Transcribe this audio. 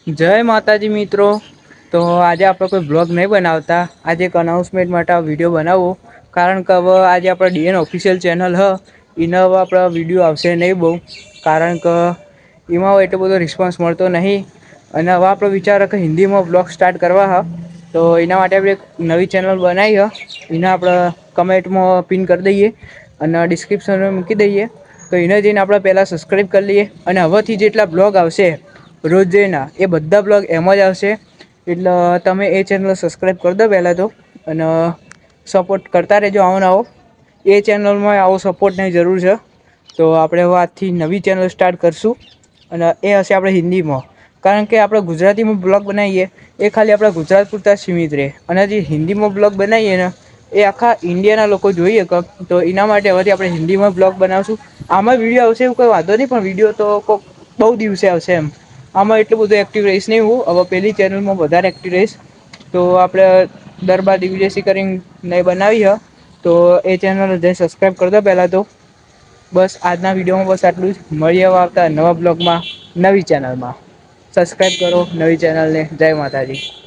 જય માતાજી મિત્રો. તો આજે આપણે કોઈ બ્લોગ નહીં બનાવતા, આજે એક અનાઉન્સમેન્ટ માટે આ વિડીયો બનાવવો. કારણ કે હવે આજે આપણા ડીએન ઓફિશિયલ ચેનલ એના હવે આપણા વિડીયો આવશે નહીં બહુ, કારણ કે એમાં એટલો બધો રિસ્પોન્સ મળતો નહીં. અને હવે આપણો વિચાર કે હિન્દીમાં બ્લોગ સ્ટાર્ટ કરવા તો એના માટે આપણે એક નવી ચેનલ બનાવી એને આપણે કમેન્ટમાં પિન કરી દઈએ અને ડિસ્ક્રિપ્શનમાં મૂકી દઈએ. તો એને જઈને આપણે પહેલાં સબસ્ક્રાઈબ કરી લઈએ અને હવેથી જેટલા બ્લોગ આવશે રોજના એ બધા બ્લોગ એમ જ આવશે. એટલે તમે એ ચેનલ સબસ્ક્રાઈબ કરી દો પહેલાં તો, અને સપોર્ટ કરતા રહેજો. આવો એ ચેનલમાં આવો સપોર્ટની જરૂર છે. તો આપણે હવે આજથી નવી ચેનલ સ્ટાર્ટ કરશું અને એ હશે આપણે હિન્દીમાં. કારણ કે આપણે ગુજરાતીમાં બ્લોગ બનાવીએ એ ખાલી આપણા ગુજરાત પૂરતા સીમિત રહે, અને જે હિન્દીમાં બ્લોગ બનાવીએ ને એ આખા ઇન્ડિયાના લોકો જોઈએ. તો એના માટે હવેથી આપણે હિન્દીમાં બ્લોગ બનાવશું. આમાં વિડીયો આવશે એવું કોઈ વાંધો નહીં, પણ વિડીયો તો કોઈક બહુ દિવસે આવશે એમ. આમાં એટલું બધું એક્ટિવ રહીશ નહીં હું. હવે પહેલી ચેનલમાં વધારે એક્ટિવ રહીશ. તો આપણે દરબાર દિવ્યસી કરીને બનાવી તો એ ચેનલ જઈને સબસ્ક્રાઈબ કરી દો પહેલાં તો. બસ આજના વિડીયોમાં બસ આટલું જ. મળીએ આવતા નવા બ્લોગમાં નવી ચેનલમાં. સબસ્ક્રાઈબ કરો નવી ચેનલને. જય માતાજી.